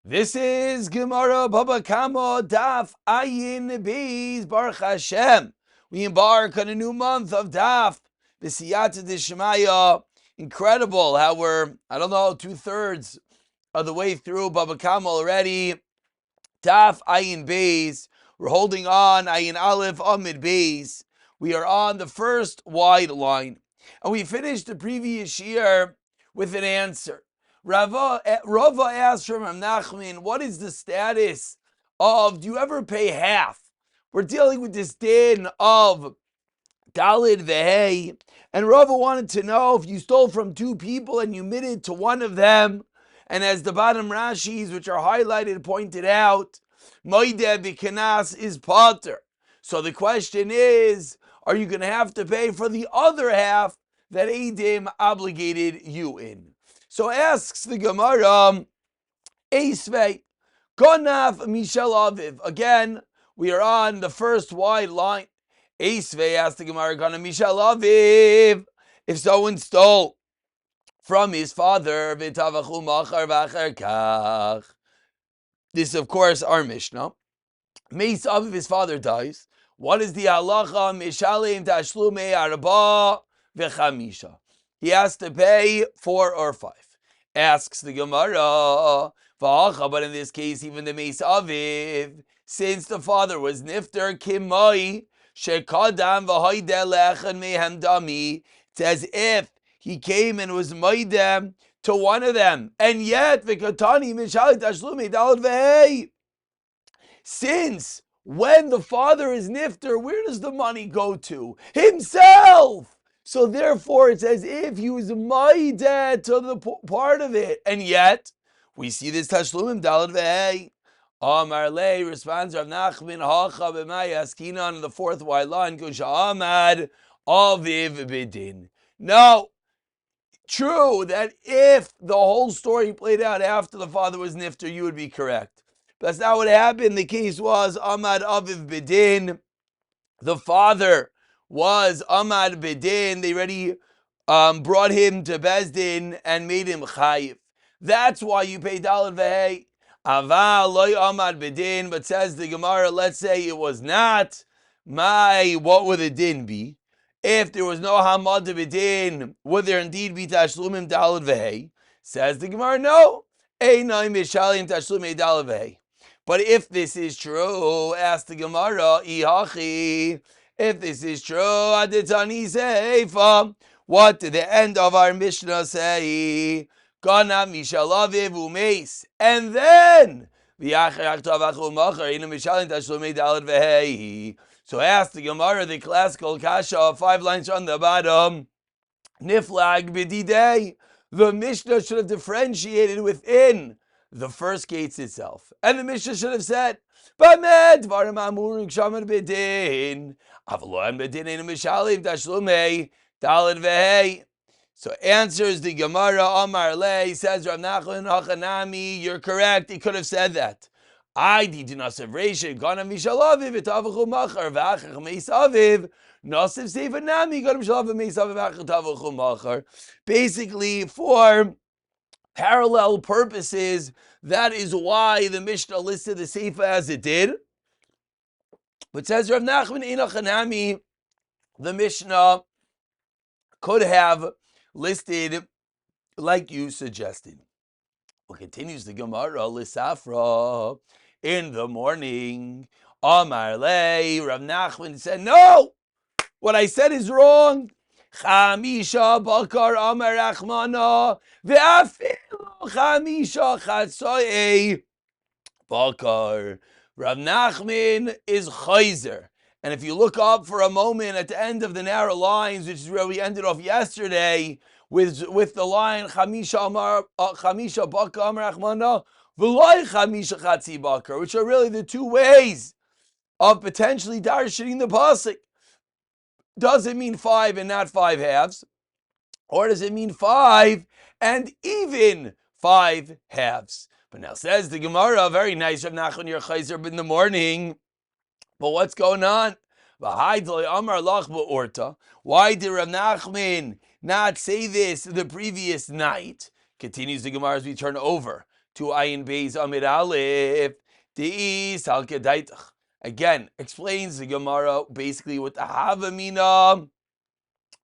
This is Gemara Baba Kama Daf Ayin Beis Baruch Hashem. We embark on a new month of Daf B'Siyata D'Shemaya. Incredible how we're, 2/3 of the way through Baba Kama already. Daf Ayin Beis. We're holding on Ayin Aleph Amid Beis. We are on the first wide line. And we finished the previous year with an answer. Rava asked from Nachman, what is the status of, do you ever pay half? We're dealing with this din of Dalid Vehei, and Rava wanted to know if you stole from two people and you admitted to one of them, and as the bottom Rashis, which are highlighted, pointed out, Moideh B'Kanas is Potter. So the question is, are you going to have to pay for the other half that Eidim obligated you in? So asks the Gemara, Eisvei, Gonaf Mishel Aviv. Again, we are on the first wide line. Eisvei asks the Gemara, Gonaf Mishel Aviv. If someone stole from his father, V'tavachu machar v'acher kach. This, of course, our Mishnah. Meis Aviv, his father dies. What is the halacha? Mishalim tashlumei arba v'chamisha. He has to pay 4 or 5. Asks the Gemara, but in this case, even the Meis Aviv, since the father was nifter, kimoi shekadam v'hoideh lechan mehem dami. It's as if he came and was moidem to one of them, and yet v'katani mishalit tashlumei dalad v'hei. Since when the father is nifter, where does the money go to? Himself. So therefore, it's as if he was maideh to the part of it. And yet, we see this tashlumim dalad v'hei. Amar lei responds Rav Nachman hacha b'may askinan on the fourth wide line. Kusha amad aviv b'din. No, true that if the whole story played out after the father was nifter, you would be correct. But that's not what happened. The case was amad aviv b'din. The father was Amad Bedin. They already brought him to Bezdin and made him Chayiv. That's why you pay Dalad Vehei. Aval loy Amad Bedin. But says the Gemara, let's say it was not. What would the din be? If there was no Hamad Bedin, would there indeed be Tashlumim Dalad Vehei? Says the Gemara, no. Einay Mishalim Tashlumim Dalad Vehei. But if this is true, ask the Gemara, Ihachi. If this is true, Aditani Seifa. What did the end of our Mishnah say? Gana Mishalaviv Umeis. And then, so ask the Gemara, the classical kasha, 5 lines on the bottom. Niflag Bididei. The Mishnah should have differentiated within the first gates itself. And the Mishnah should have said, Bamed Dvarim Amurim Kshamar Bedin. Avaloim Bedin Ein Mishalim Tashlumei Dalad Vehei. So answers the Gemara Amar Lei, says Rav Nachman Hachanami, you're correct, he could have said that. I did Nasav Reisha, Gana Mishalaviv, Etavachu Machar, Vachach Meis Aviv, Nasav Sefer Nami, Gana Mishalaviv, Meis Aviv, Vachach Etavachu Machar. Basically, for parallel purposes, that is why the Mishnah listed the Seifa as it did. But says Rav Nachman Inachanami, the Mishnah could have listed like you suggested. Well, continues the Gemara, Lisafra, in the morning, Amar Lei, Rav Nachman said, no, what I said is wrong. Chamisha bakar Amar Rachmana, ve'afilu chamisha chatzoi bakar. Rav Nachman is chayzer. And if you look up for a moment at the end of the narrow lines, which is where we ended off yesterday, with the line Chamisha bakar Amar Rachmana, v'loi chamisha chatzi bakar, which are really the two ways of potentially darshaning the pasuk. Does it mean 5 and not 5 halves? Or does it mean 5 and even 5 halves? But now says the Gemara, very nice, Rav Nachman, your chayzer in the morning. But what's going on? Why did Rav Nachman not say this the previous night? Continues the Gemara as we turn over to Ayin Beis Amid Aleph, Deis Al Kedaitach. Again, explains the Gemara basically what the Havamina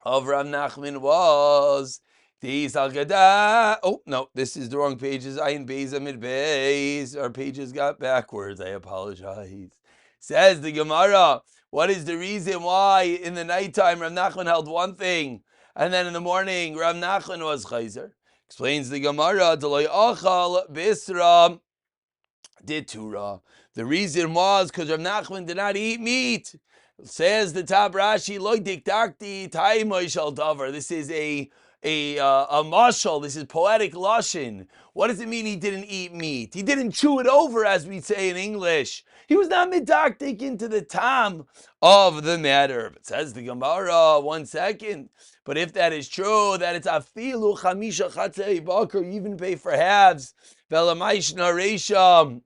of Rav Nachman was. Deis Al Kedaitach. Oh, no, this is the wrong pages. Ayin Beis Amid Beis. Our pages got backwards. I apologize. Says the Gemara, what is the reason why in the nighttime Rav Nachman held one thing, and then in the morning Rav Nachman was chayzer? Explains the Gemara, Deloy Achal Bisra Ditura. The reason was because Rav Nachman did not eat meat. Says the Tab Rashi, Loy Diktakti Taimoy Shal Davar. This is a mashal. This is poetic lashon. What does it mean he didn't eat meat? He didn't chew it over, as we say in English. He was not midaktik into the tam of the matter. But says the Gemara, 1 second. But if that is true, that it's afilu chamisha chatzei bakar, you even pay for halves. Velamaishna reisha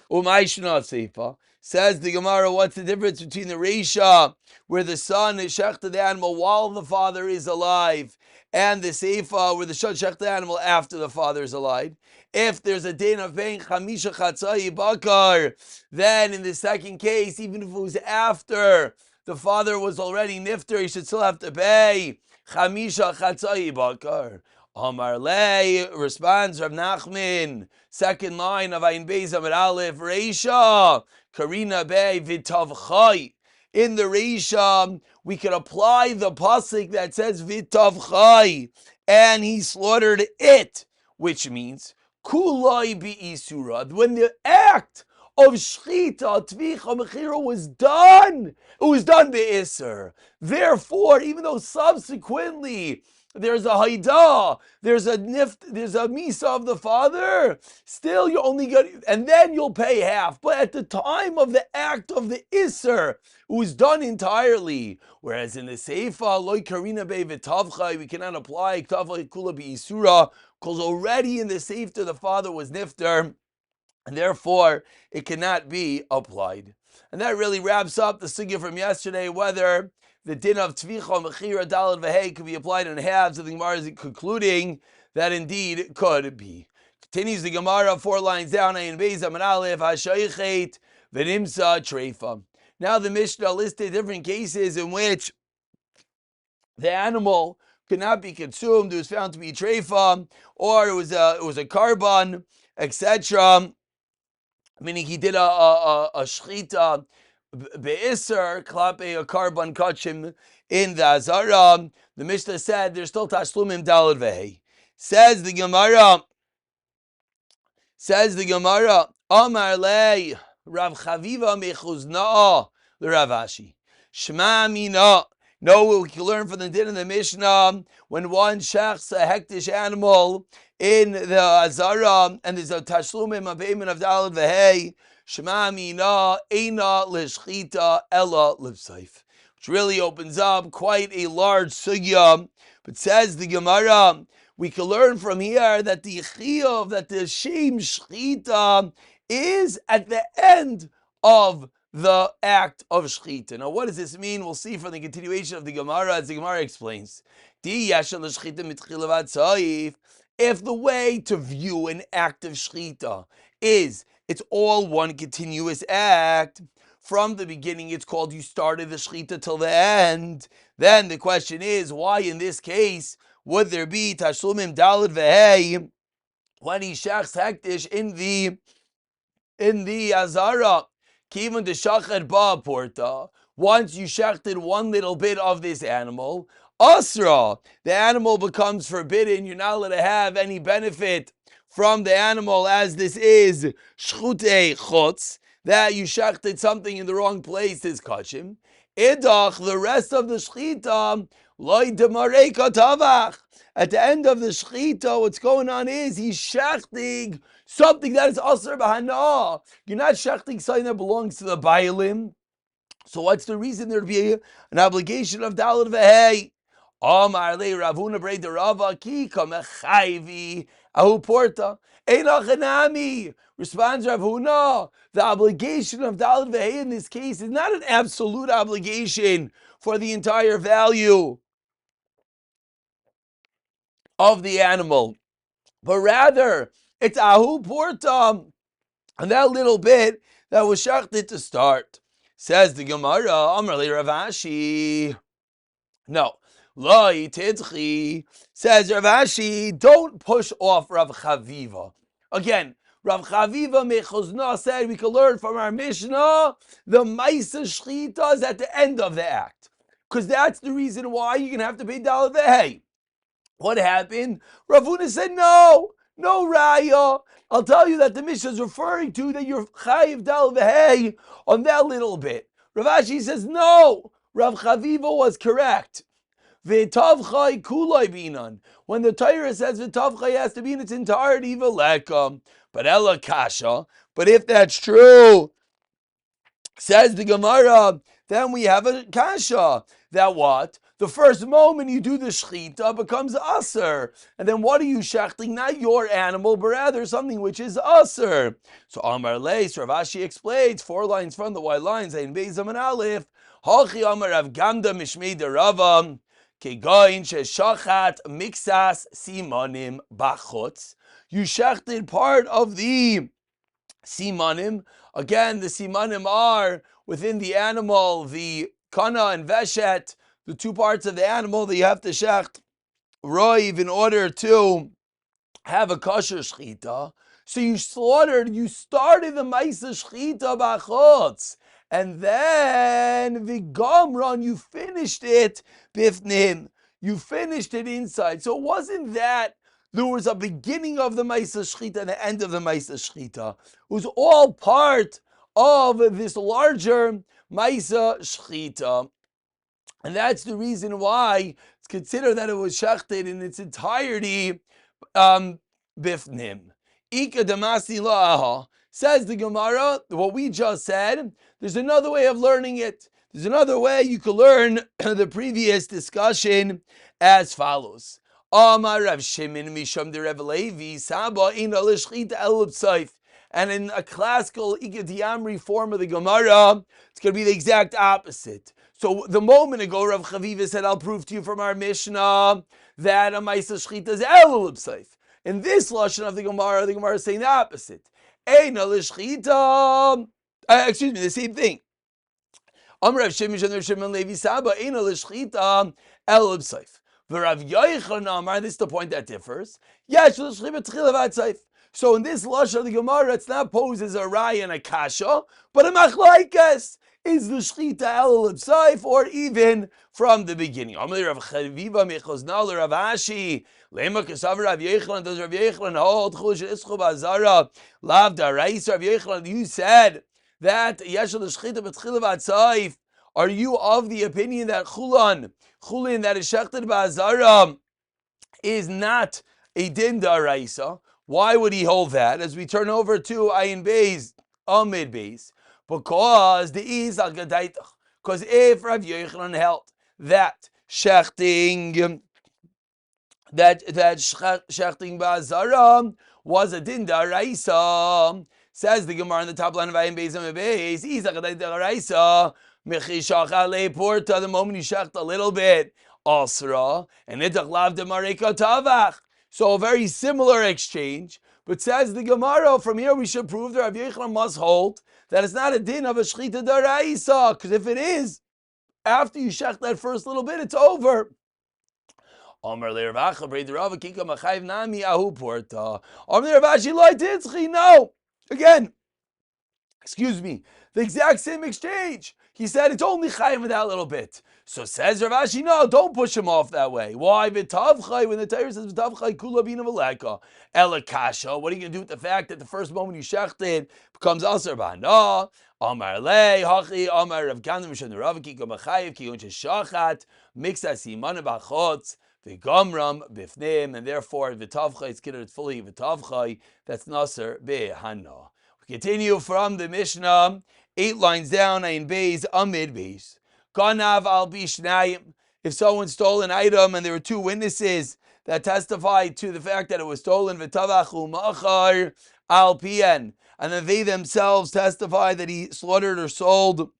umaishna seifa. Says the Gemara, what's the difference between the reisha, where the son is shechted the animal while the father is alive, and the seifa, where the son shechted the animal after the father is alive? If there's a din of paying chamisha chatzai bakar, then in the second case, even if it was after the father was already nifter, he should still have to pay chamisha chatzai bakar. Amar Lei responds Rav Nachman, second line of Ayin Beis Amid Aleph, Reisha Karina Bey Vitavchai. In the Reisha, we could apply the pasuk that says Vitavchai, and he slaughtered it, which means Kulai Bi'isura. When the act of Shchita, Tvicha, Mechira was done, it was done Be'isr. Therefore, even though subsequently there's a Haidah, there's a Misa of the father, still you only get, and then you'll pay half. But at the time of the act of the Isser, it was done entirely. Whereas in the Seifa, Loi Karina Be V'Tavchai, we cannot apply Ktavchai Kula B'Isura, because already in the Seifta the father was Nifter, and therefore it cannot be applied. And that really wraps up the sugya from yesterday, whether the din of Tvicha, Mechira, Dalad, Vehei could be applied in halves. The Gemara is concluding that indeed it could be. Continues the Gemara 4 lines down, Ayin Beis Amid Aleph, Hashayichet, V'Nimsa, Treifa. Now the Mishnah listed different cases in which the animal could not be consumed. It was found to be treifa, or it was a carbon, etc. Meaning he did a shchita be'isr klape a carbon kachim in the azara. The Mishnah said there's still tashlumim dalad vehi. Says the Gemara, Amar lei Rav Chaviva mechuzna l'Rav Ashi Shema mina. No, we can learn from the din of the Mishnah when one shechs a hektish animal in the azara and there's a tashlumim a payment of dalad vehei. Shema mina eina l'shchita ella l'vseif, which really opens up quite a large sugya. But says the Gemara, we can learn from here that the chiyuv, that the shem shchita is at the end of the act of shchita. Now, what does this mean? We'll see from the continuation of the Gemara as the Gemara explains. If the way to view an act of shchita is it's all one continuous act, from the beginning it's called you started the shchita till the end, then the question is, why in this case would there be tashlumim dalad vehei when he shachs hektish in the azara? Kivun de shachet ba porta. Once you shechted one little bit of this animal, asra, the animal becomes forbidden. You're not allowed to have any benefit from the animal, as this is shchutei chutz, that you shechted something in the wrong place is kachim. Idach, the rest of the shchita, loy demarei katavach. At the end of the shchita, what's going on is he's shechting something that is asr b'hana. You're not shechting something that belongs to the bailim. So what's the reason there'd be an obligation of dalad vehei? Amar le Ravuna brei de Rava ki kamechayvi ahu porta einachanami. Responds Ravuna, the obligation of dalad vehei in this case is not an absolute obligation for the entire value of the animal, but rather It's ahu porta, and that little bit that was shachted to start. Says the Gemara, Amar le Rav Ashi. No. Loi tidchi. Says Rav Ashi, don't push off Rav Chaviva. Again, Rav Chaviva Mechozna said we could learn from our Mishnah the Maisa Shchita is at the end of the act. Because that's the reason why you're going to have to pay Daled Vehei. What happened? Rav Huna said, no Raya. I'll tell you that the Mishnah is referring to that you're Chayiv Daled Vehei on that little bit. Rav Ashi says, no, Rav Chaviva was correct. V'tavchai kulai binan. When the Torah says v'tavchai has to be in its entirety, v'leka. But ella kasha. But if that's true, says the Gemara, then we have a kasha. That what? The first moment you do the shechita becomes aser. And then what are you shechting? Not your animal, but rather something which is aser. So Amar Leis, Rav Ashi explains, 4 lines from the white lines, Ein Beizam and Aleph, Hachi Amar Rav Gamda Mishmei de Rava, Kegoin sheshachat mixas simanim bachutz. You shechted part of the simanim. Again, the simanim are within the animal, the kana and veshet, the 2 parts of the animal that you have to shecht roiv in order to have a kosher shchita. So you started the maisa shchita bachutz. And then Vigamron, you finished it bifnim. You finished it inside. So it wasn't that there was a beginning of the Maisa Shchita and the end of the Maisa Shchita. It was all part of this larger Maisa Shchita. And that's the reason why it's considered that it was shechted in its entirety bifnim. Ika damasi la'aha. Says the Gemara, what we just said, there's another way of learning it. There's another way you could learn the previous discussion as follows. Amar Rav Shimon Misham de Rav Levi Saba in al shchita el b'saif. And in a classical Ikadiyamri form of the Gemara, it's going to be the exact opposite. So the moment ago, Rav Chaviva said, I'll prove to you from our Mishnah that a Maisa Shchita is el b'saif. In this lashon of the Gemara is saying the opposite. Ein al shchita. Excuse me, the same thing. Amar Rav Shimon Rav Shimon Levi Saba ein al shchita el b'saif. V'Rav Yochanan Amar. This is the point that differs. Yes, l'shchita tchila v'atzaif. So in this lashon of the Gemara, it's not posed as a raya and a kasha, but a machlaikas. Is the shchita el b'saif or even from the beginning? Amar Rav Chaviva Mechozna Rav Ashi. Lema kasav Rav Yochanan. Does Rav Yochanan hold chush ischu b'azara lav darais? Rav Yochanan, you said that yesh l'shchita b'tchila v'atzaif. Are you of the opinion that chulin that is shechted b'azara is not a din daraisa? Why would he hold that? As we turn over to Ayin Beis, Amid Beis, because the is al gadaitach. Because if Rav Yochanan held that shechting ba'azara was a din daraisa, says the Gemara in the top line of Ayin Beis Amid Beis, is al gadaitach daraisa mechishach alei porta. The moment you shecht a little bit, asra and itach lav de mareka tavach. So a very similar exchange, but says the Gemara, from here we should prove that Rav Yochanan must hold that it's not a din of a shchita daraisa, because if it is, after you shech that first little bit, it's over. Amar le Rav Acha brei Rava kika machayiv nami ahu porta. Amar le Rav Ashi lo titzchi. No, again, excuse me, the exact same exchange. He said it's only chayiv with that little bit. So says Rav Ashi, no, don't push him off that way. Why? V'tavchai, when the Torah says v'tavchai kula bina v'leka, elakasha, what are you going to do with the fact that the first moment you shechted becomes aser b'hana? Amar le, hachi, amar Rav Gamda Mishon Rav Kika Machayev, Ki Yonche Shachat, Mixas Simana Bachotz, V'gamram b'fnim, and therefore v'tavchai, it's considered fully v'tavchai, that's naser b'hana. We continue from the Mishnah, 8 lines down, Ayin Beis, Amid Beis. Ganav al bishnayim. If someone stole an item and there were 2 witnesses that testified to the fact that it was stolen, v'tavachu ma'achar al pian, and then they themselves testify that he slaughtered or sold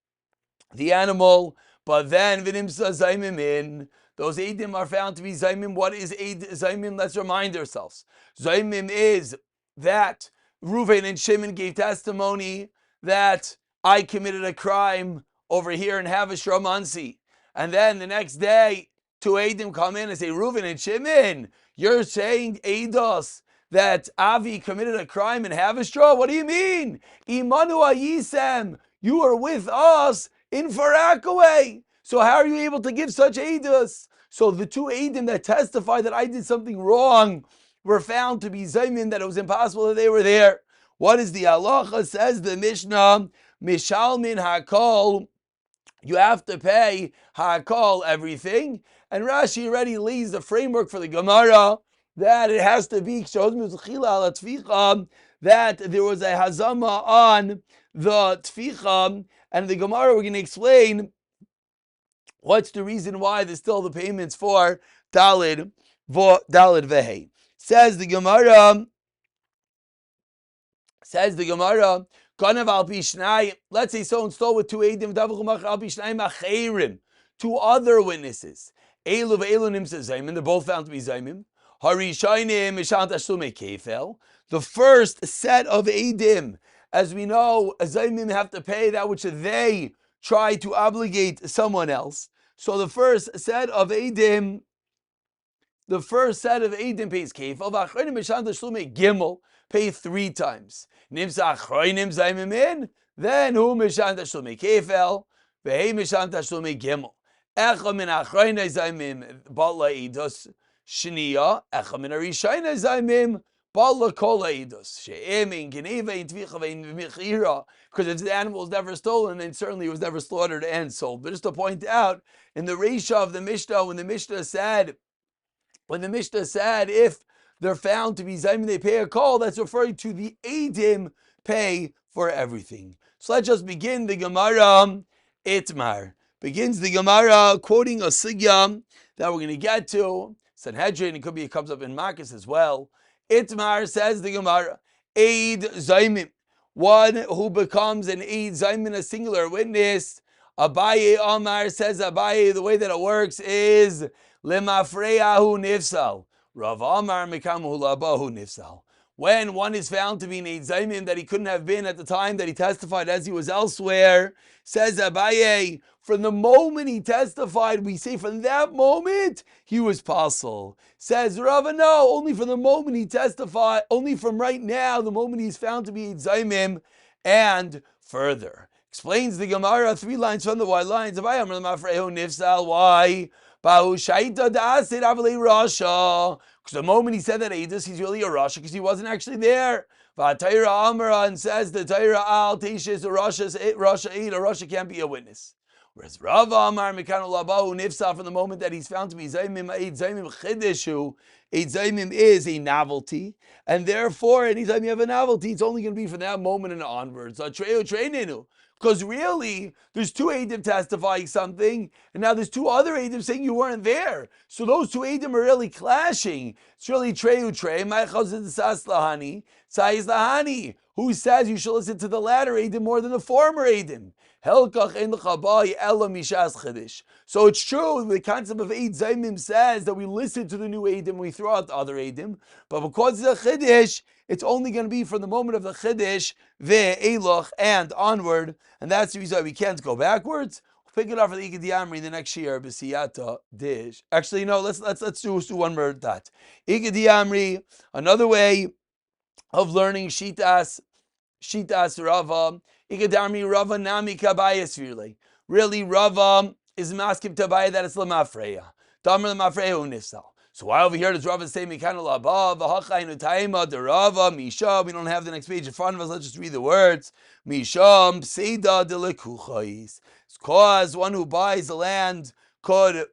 the animal, but then v'nimsa zaymimin, those eidim are found to be zaymim. What is zaymim? Let's remind ourselves. Zaymim is that Reuven and Shimon gave testimony that I committed a crime over here in Havashra Mansi. And then the next day, two Eidim come in and say, Reuven and Shimon, you're saying, Eidos, that Avi committed a crime in Havashra? What do you mean? Imanu Ayisem, you are with us in Farakaway. So how are you able to give such Eidos? So the two Eidim that testify that I did something wrong were found to be Zaymin, that it was impossible that they were there. What is the halacha? Says the Mishnah, Mishalmin Hakol, you have to pay Hakol everything. And Rashi already lays the framework for the Gemara that it has to be that there was a hazama on the tficha, and the Gemara we're going to explain what's the reason why there's still the payments for Dalid Vehe. Says the Gemara, Ganav al Pishnai, let's say someone stole with two Eidim, two other witnesses. Elu ve'elu says Zaymin, they're both found to be Zaymin. Harishainim Mishant Ashlume Kefel. The first set of Eidim, as we know, Zaymin have to pay that which they try to obligate someone else. So the first set of Eidim pays Kefel. V'achronim Mishant Ashlume Gimel, pay 3 times. Nimsa achroinim Zaymin, then who Mishant Ashlume Kefel, ve'hei Mishant Ashlume Gimel. Echa min achroinei Zaymin bala idos shniya, echa min arishayne Zaymin bala kol idos she'em in geneva in tvicha ve'in mechira. Because if the animal was never stolen, then certainly it was never slaughtered and sold. But just to point out, in the Reisha of the Mishnah, when the Mishnah said if they're found to be Zaymin, they pay a call, that's referring to the Eidim pay for everything. So let's just begin the Gemara Itmar. Begins the Gemara quoting a sugya that we're going to get to. Sanhedrin, it comes up in Marcus as well. Itmar, says the Gemara, Eid Zaymin, one who becomes an Eid Zaymin, a singular witness. Abaye Amar, says Abaye, the way that it works is Lemafreyahu Nifsal. Rav Amar Mekamu Labahu Nifsal. When one is found to be an Eid Zaymin that he couldn't have been at the time that he testified as he was elsewhere, says Abaye, from the moment he testified, we say from that moment he was pasul. Says Rava, no, only from the moment he testified, only from right now, the moment he's found to be Eid Zaymin, and further. Explains the Gemara 3 lines from the white lines. Abaye Amar Lemafreyahu Nifsal. Why? Because the moment he said that Eidos, he's really a Rasha because he wasn't actually there. V'atayra Amara, and says the Tayra al Teishes, a Rasha can't be a witness. Whereas Rav Amar Mikanu Labahu Nifsa, from the moment that he's found to be Zaymim, Eid Zaymim Chideshu, Eid Zaymim is a novelty, and therefore anytime you have a novelty, it's only going to be from that moment and onwards. Because really, there's 2 Eidim testifying something, and now there's 2 other Eidim saying you weren't there. So those 2 Eidim are really clashing. It's really Trei, Saiz Lahani, who says you should listen to the latter Eidim more than the former Eidim. So it's true, the concept of Eid Zaymim says that we listen to the new Eidim, we throw out the other Eidim, but because it's a Chiddush, it's only going to be from the moment of the Chiddush, Ve'eloch, and onward, and that's the reason why we can't go backwards. We'll pick it up for the Ikad Yamri the next year, B'siyata Dish. Actually, no, let's do one more that. Ikad Yamri, another way of learning Shitas Rava. Ikadami Rava Nami Kabayas Virle. Really, Rava is maskim Tabaya that it's Lamafreya. Damar Lamafreya Unifsal. So why over here does Rava say Mikana Laba, Vahachaynu Taima, the Rava, Misha? We don't have the next page in front of us. Let's just read the words. Misham Pseida de Lekuchais. It's cause one who buys the land could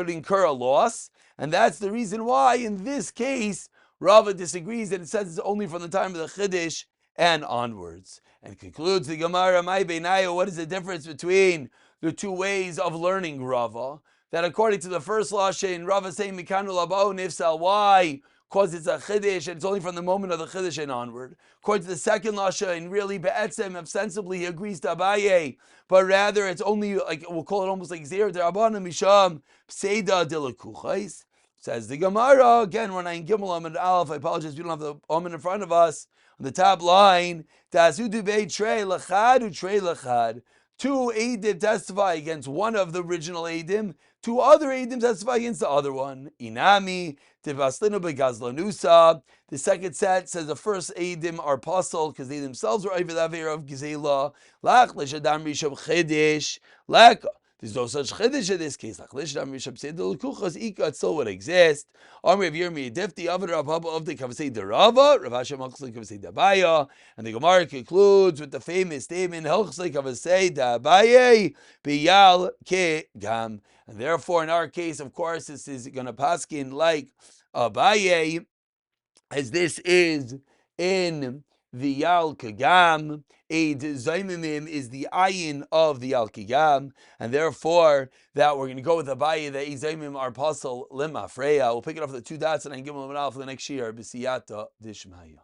incur a loss. And that's the reason why in this case Rava disagrees that it says it's only from the time of the Chiddush and onwards. And concludes the Gemara, Mai Beinayu, what is the difference between the 2 ways of learning Rava? That according to the first Lashon, Rava saying Mikanu Labahu Nifsal, why? Because it's a Chiddush and it's only from the moment of the Chiddush and onward. According to the second Lashon, really Be'etzem, ostensibly he agrees to Abaye, but rather it's only like, we'll call it almost like Zera D'Rabbanan Misham Pseida Dilekuchais. Says the Gemara, again, we're in Gimel Amid Aleph. I apologize, we don't have the Omen in front of us. On the top line, Ta'asudu Beit Trei Lachad Utrei Lachad. Two Eidim testify against one of the original Eidim. Two other Eidim testify against the other one. Inami Tivaslinu Begazlanusa. The second set says the first Eidim are puzzled because they themselves were over the Aveir of Gizela. Lach Leshadam Risham Chidish. Lech. There's no such chiddush in this case. It still would exist. And the Gemara concludes with the famous statement, and therefore, in our case, of course, this is going to paskin like Abaye, as this is in the Yal Kagam. Eid Zaimimim is the ayin of the Yal Kagam, and therefore that we're going to go with Abaye, the Eid Zaimim are puzzle Lima Freya. We'll pick it up with the two dots and I give them an for the next year. B'siyata Dishmaya.